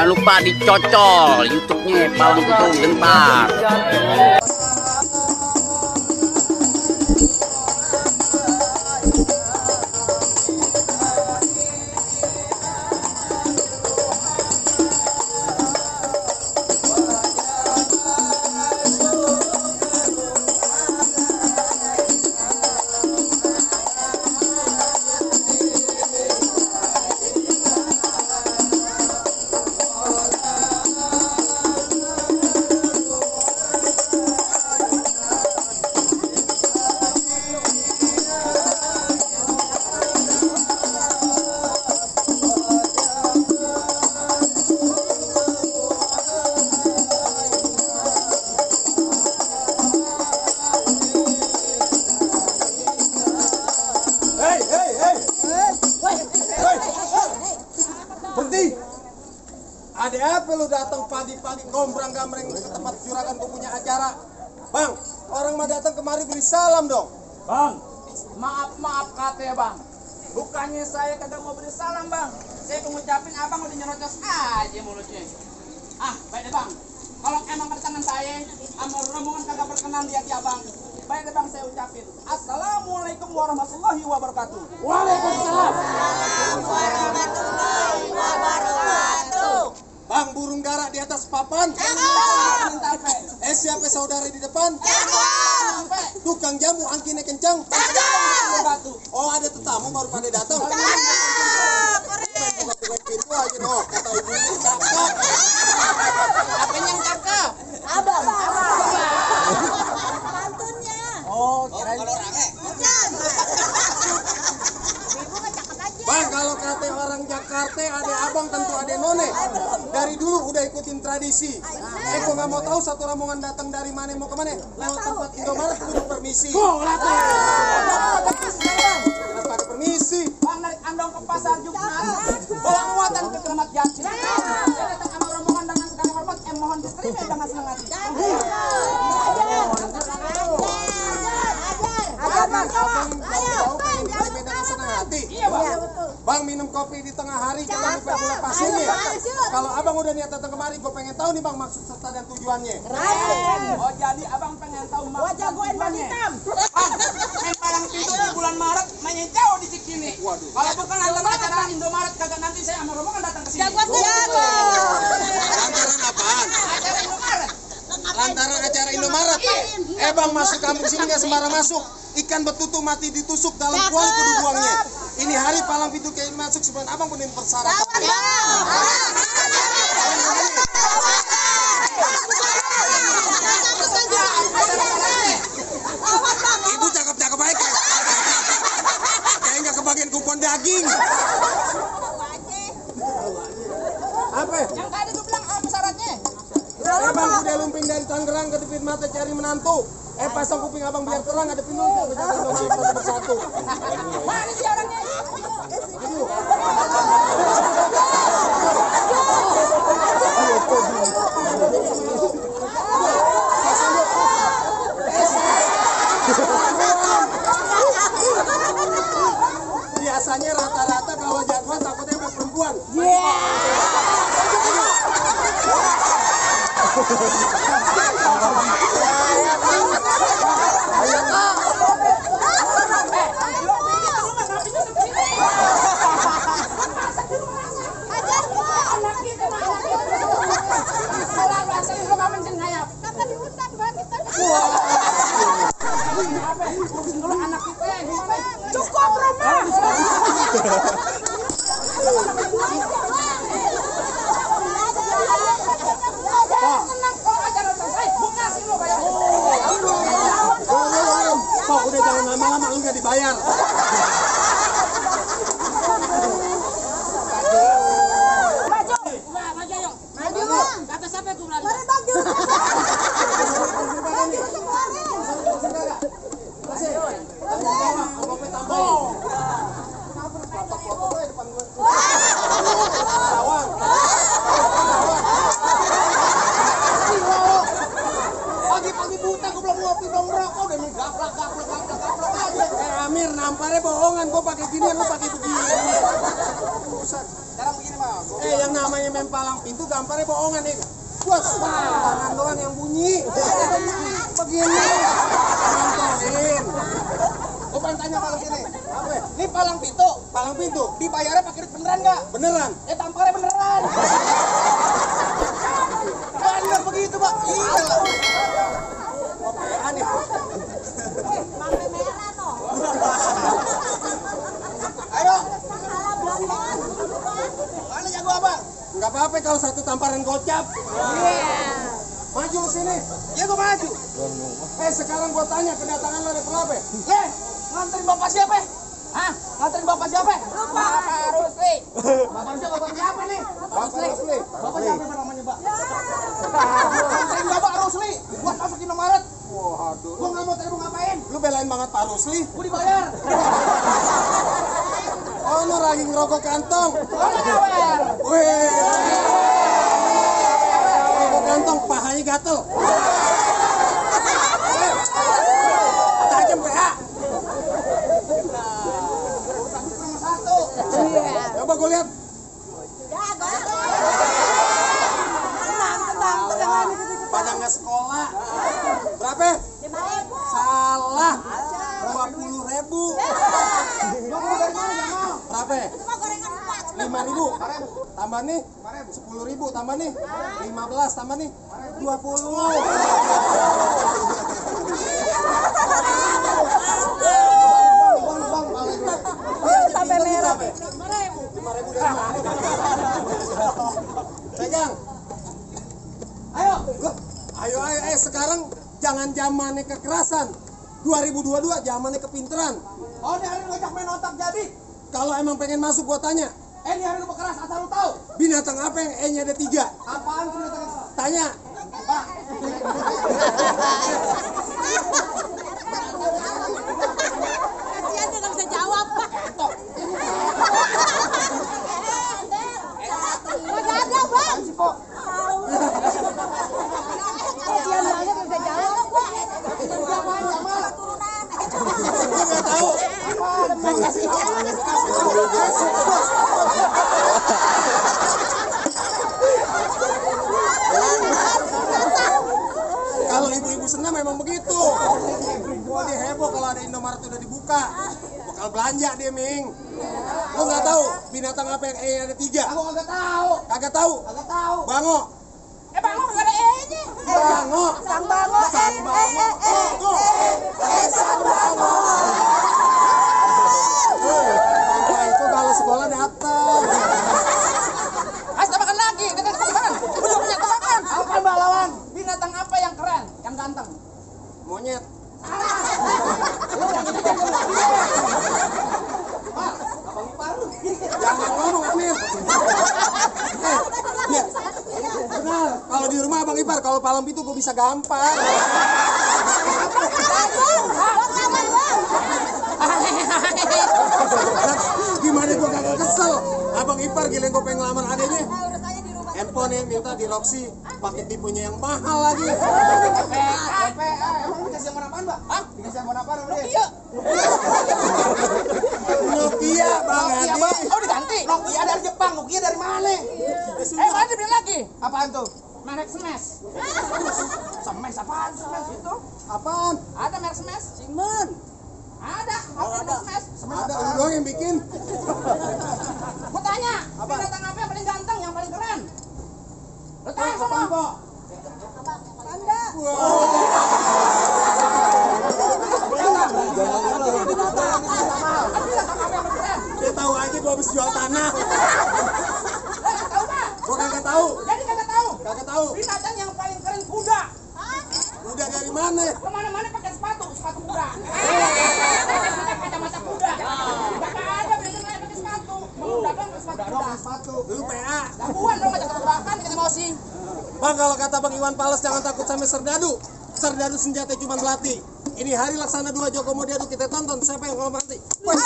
Jangan lupa dicocol YouTube-nya Palang Pintu Gentar. Berhenti! Ada apa lu datang pagi-pagi gombrang-gambreng ke tempat juragan gue punya acara? Bang, orang mah datang kemari beri salam dong. Bang, maaf kata ya bang. Bukannya saya kagak mau beri salam bang. Saya pengucapin abang udah nyerocos aja mulutnya. Baik deh bang. Kalau emang kedatangan saya, sama rombongan kagak berkenan di hati abang. Baik deh bang, saya ucapin. Assalamualaikum warahmatullahi wabarakatuh. Waalaikumsalam warahmatullahi wabarakatuh. Bang, burung dara di atas papan. Siapa saudara di depan? Tukang jamu angkinnya kencang. Oh, ada tetamu baru pada datang. Pintu aja dong, kata ibu ini cakep. Apanya yang cakep? Abang. Pantunnya. Oh, kirain. Bang, kalau kata orang Jakarta ada abang tentu ada none. Dari dulu udah ikutin tradisi. Eko nggak mau tahu satu rombongan datang dari mana mau kemana. Lewat tempat Indomaret kudu permisi. Jelas pakai permisi. Bang, narik andong ke pasar Jumat, bawa muatan ke Keramat Jati. Saya datang sama rombongan dengan segala hormat, mohon diterima dengan senang hati. Iya bang. Bang, minum kopi di tengah hari jangan lupa gula pasirnya. Kalau abang udah niat datang kemari, gue pengen tahu nih bang maksud serta dan tujuannya. Oh, jadi abang pengen tahu maksud dan tujuannya. Bang, main Palang Pintu di bulan Maret, mainnya jauh di sini. Kalau bukan antara acara Indomaret, kagak nanti saya sama rombongan datang ke sini. Lantaran apaan? Acara Indomaret. Lantaran acara Indomaret. Bang, masuk kampung sini nggak sembarang masuk. Ikan betutu mati ditusuk dalam kuali kudu buangnya. Ini hari Palang Pintu kayak masuk sebelum abang penuhin persyaratan. Ibu cakep-cakep baik. Kayak nggak kebagian kupon daging. Apa? Yang tadi gue bilang apa syaratnya? Bang, udah lumping dari Tangerang ke Depit Mata cari menantu. Pasang kuping abang biar terang ada pintu satu persatu. Mana sih orangnya? Biasanya rata-rata kalau jagoan takutnya buat perempuan. Cukup rumah. Pak, udah jangan lama-lama lu nggak dibayar. Maju. Kata siapa aku berani? Pagi-pagi buta gue belum ngopi belum ngerokok udah nih gaplak aja. Amir namparnya bohongan, gue pakai gini lu pakai begini. Sekarang begini bang. Yang namanya main palang pintu gambarnya bohongan nih. Bos, tangan doang yang bunyi. Begini. Nontonin. Gua pengen tanya palang sini. Apa? Ini palang pintu. Palang pintu. Dibayarnya pakai duit beneran nggak? Beneran. Tamparnya beneran. Bener begitu, Pak. Iya lah. Aneh. Ayo. Mana jago abang? Enggak apa-apa kalau satu tamparan gocap. Maju ke sini. Ya gua maju. Sekarang gua tanya kedatangan lo dari berapa? Nganterin bapak siapa? Hah? Nganterin bapak siapa? Bapak Rusli. Bapak siapa nih? Bapak Rusli. Bapak siapa namanya, Pak? Nganterin Bapak Rusli buat masuk Indomaret. Waduh. Gua nggak mau terima ngapain? Lu belain banget Pak Rusli. Gua dibayar. Oh, lu lagi ngerokok kantong. Gua nggak bayar. Wih. Ngerokok kantong, pahanya gatel. Tajam PA. Nomor 1. Coba gue lihat. Pada nggak sekolah. Berapa? Salah. 20.000. Berapa? 5.000. Tambah nih 10.000. Tambah nih 15. Tambah nih 20. Sampai merah. 5.000 dari mana? Pegang. Ayo, sekarang jangan zamannya kekerasan. 2022 zamannya kepinteran. Oh, ini hari ngajak main otak jadi. Kalau emang pengen masuk gua tanya, Ini hari lu keras asal lu tahu. binatang apa yang E-nya ada 3? Apaan tuh binatang? Tanya. Pak. Kasihan dia nggak bisa jawab, Pak. Nggak ada, Bang. Kasihan banget nggak bisa jawab, Pak. Gua nggak tahu. Kalau ibu-ibu senam memang begitu. Gua dia heboh kalau ada Indomaret udah dibuka. Bakal belanja dia, Ming. Lu nggak tahu binatang apa yang E-nya ada 3? Aku kagak tahu. Kagak tahu. Kagak tahu. Bango. Bang, lu kagak ada E-nya. Bango. Sang Bango, Sang Bango. Sang Bango. Apa itu kalau sekolah datang. Ayo tebakan lagi, kita tebakan. Udah punya tebakan. Apa Mbak lawan? Binatang apa yang keren, yang ganteng? Monyet. Jangan ngomong, Amir. Ya, benar. Kalau di rumah Abang Ipar, kalau palang pintu gue bisa gampang. Gimana gue kagak kesel? Abang Ipar gila gue pengen ngelamar adanya. Handphone minta di Roxy, pakai tipenya yang mahal lagi. Emang dikasih yang apaan, Mbak? Hah? Dikasih yang apaan sama dia? Nokia, Bang Adi. Oh, diganti. Nokia dari Jepang, Nokia dari mana? Mana dibeli lagi? Apaan tuh? Merek Smash. Smash apaan Smash itu? Apaan? Ada merek Smash? Simon. Ada. Apa merek Smash? Ada lu doang yang bikin. Gua tanya, binatang apa yang paling ganteng, yang paling keren? Lu tanya Apaan, sama. Pak? Dia tahu aja gua habis jual tanah. Nggak tahu, Pak. Gua kagak tahu. Jadi kagak tahu. Kagak tahu. Binatang yang paling keren kuda. Udah dari mana? Kemana-mana pakai sepatu kuda. Pakai kacamata kuda. Nggak ada binatang lain pakai sepatu. Kuda dong pakai sepatu kuda. Lu PA. Gangguan dong ngajak tebakan, bikin emosi. Bang, kalau kata Bang Iwan Fals jangan takut sampai serdadu. Serdadu senjata cuma belati. Ini hari laksana 2 Joko Modeado, kita tonton siapa yang kalau mati. Wes.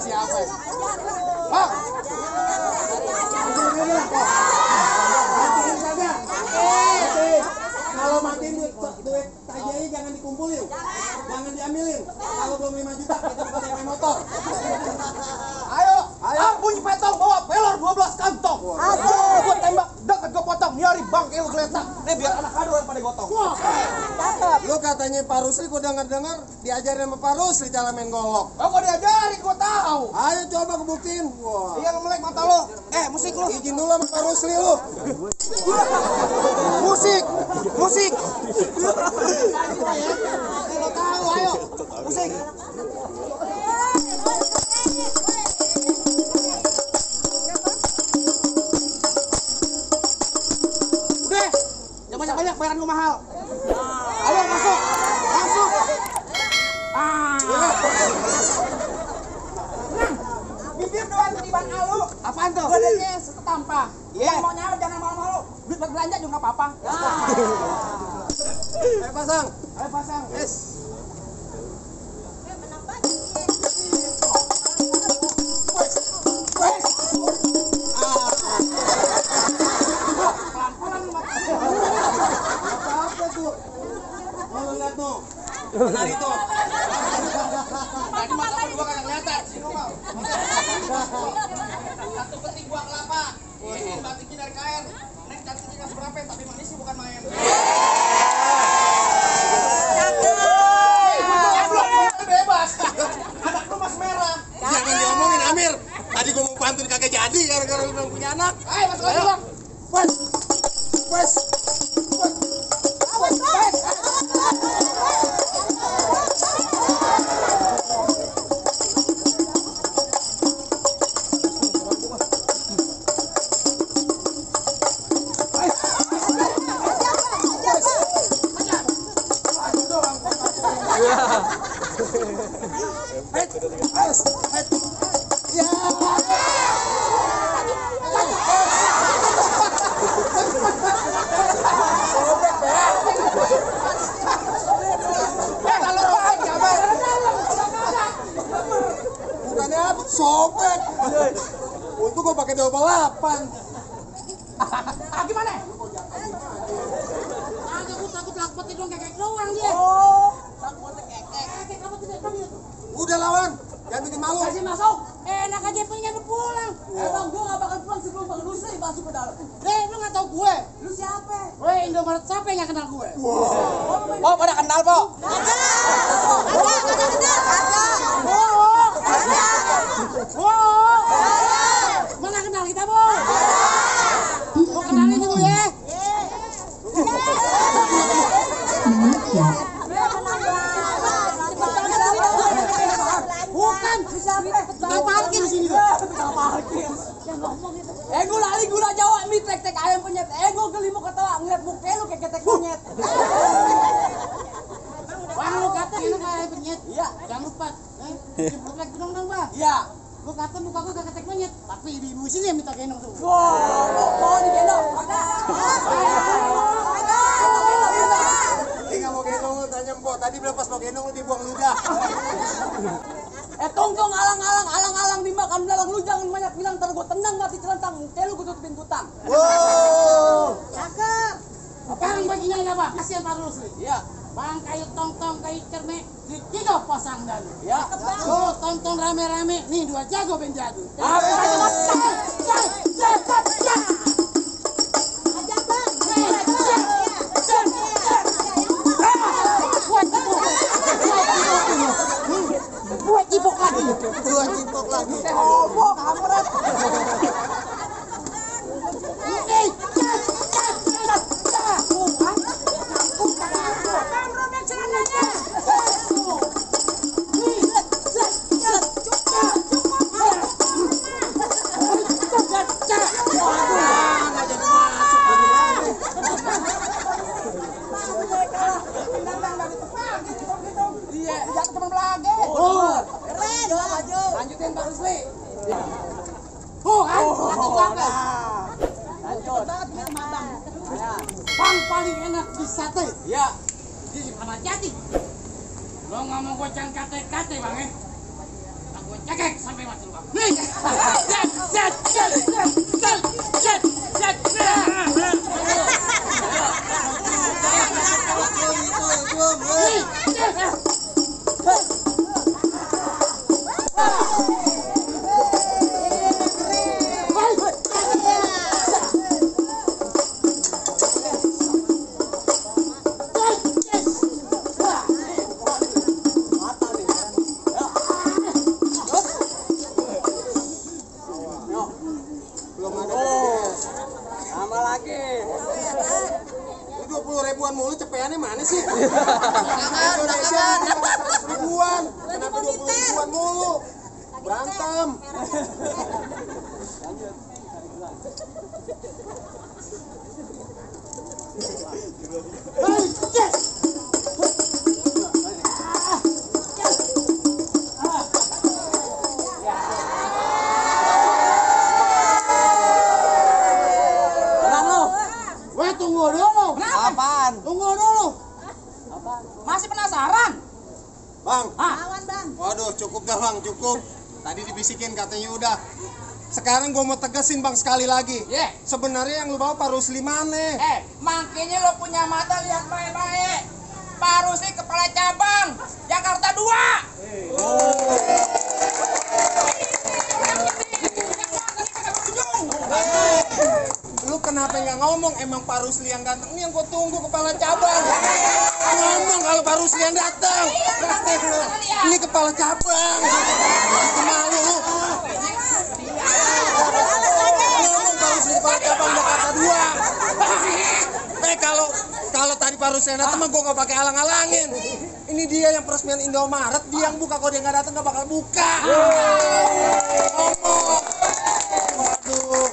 Siapa? Bang. Matiin saja. Kalau matiin duit KJI jangan dikumpulin. Jangan diambilin. Kalau belum 5 juta kita pakai motor. Ayo pada gotong. Lu katanya Pak Rusli, gua dengar diajarin sama Pak Rusli cara main golok. Oh, kok diajarin, gua tahu. Ayo coba kebuktiin. Wah. Iya, lu melek mata lu. Musik lu. Izin dulu sama Pak Rusli lu. Musik. Kalau tahu, ayo. Musik. Udah, jangan banyak bayaran lu mahal. Ayo masuk. Bibir doang ketiban alu. Apaan tuh? Badannya setampa. Iya. Mau nyawa jangan malu-malu. Duit buat belanja juga nggak apa-apa. Ayo pasang. Yes. Apa tuh? Mau lihat tuh. Benar itu. Tadi mata gua kagak kelihatan. Satu petik buah kelapa. Ini batiknya dari kain. Nek cantiknya nggak seberapa, tapi manis sih bukan main. Bebas. Anak lu mas merah. Jangan diomongin Amir. Tadi gua mau pantun kagak jadi gara-gara lu belum punya anak. Ayo masuk aja bang. Wes. Bukannya apa? Sobek. Untuk gua pakai 28. Gimana? Aku takut lakpet dong kekek doang dia. Kekek kamu tidak tahu. Udah lawan. Jangan bikin malu. Kasih masuk. Enak aja pengen lu pulang. Bang, gua gak bakal pulang sebelum Bang Rusli masuk ke dalam. Lu gak tahu gue. Lu siapa? Indomaret siapa yang gak kenal gue? Oh, pada kenal, Po. Mana kenal kita, Bu? Mau kenalin dulu ya. Bukan, tukang parkir di sini. Gula Jawa mie tek ayam penyet. Gue geli mau ketawa ngeliat muka lu kayak ketek monyet. Bang, lu kata lu kayak penyet. Iya. Jangan lupa. Ciplek dong Bang. Iya. Lu kata muka gua kayak ketek monyet, tapi ibu sini yang minta gendong tuh. Mau digendong. Dia nggak mau gendong lu, tanya Mbok. Tadi bilang pas mau gendong lu dibuang ludah. Tong alang-alang dimakan belalang lu jangan banyak bilang ntar gue tendang mati celentang muka lu gue tutupin tutang. Wow. Cakep. Sekarang baginya ini apa? Hasil Pak Rusli. Iya. Bang, kayu tong-tong, kayu cermek, tiga pasang dan. Iya. Oh, tonton rame-rame. Nih, dua jago ben jago. Buat cipok lagi. Hobok kampret. Iya, jangan teman belage. Lanjutin Pak Rusli. Lanjut. Bang paling enak di sate. Iya. Di Ramat Jati. Lo nggak mau gocang kate-kate bang ya? Aku cekek sampai mati lu bang. Nih. cepeannya mana sih? Indonesia 100 ribuan. Kenapa 20 ribuan mulu? Berantem. Tunggu dulu. Apaan? Tunggu dulu. Masih penasaran? Bang, Lawan bang. waduh cukup dah bang, cukup. Tadi dibisikin katanya udah. Sekarang gua mau tegasin bang sekali lagi. Ye. Sebenarnya yang lu bawa Pak Rusli mana? Makanya lo punya mata lihat baik-baik. Pak Rusli kepala cabang Jakarta 2. Lu kenapa nggak ngomong? Emang Pak Rusli yang ganteng ini yang gua tunggu kepala cabang. Ngomong kalau Pak Rusli yang datang. Ini kepala cabang. Malu lu. Ngomong Pak Rusli kepala cabang Jakarta 2. Kalau tadi Pak Rusli yang datang mah gua nggak pakai alang-alangin. Ini dia yang peresmian Indomaret, dia yang buka. Kalau dia nggak datang nggak bakal buka. Ngomong. Waduh.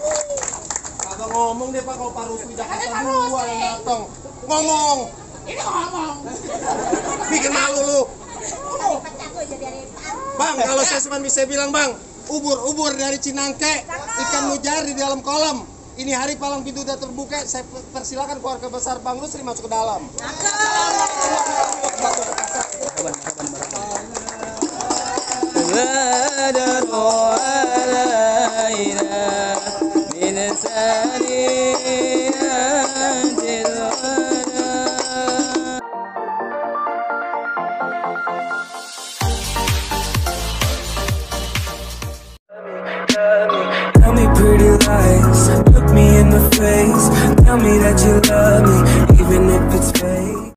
Kagak ngomong deh Pak kalau Pak Rusli Jakarta 2 yang datang. Ngomong. Ini ngomong. Bikin malu lu. Bang, kalau saya cuma bisa bilang bang, ubur-ubur dari Cinangke, ikan mujair di dalam kolam. Ini hari palang pintu udah terbuka, saya persilakan keluarga besar Bang Rusli masuk ke dalam. Badru alaina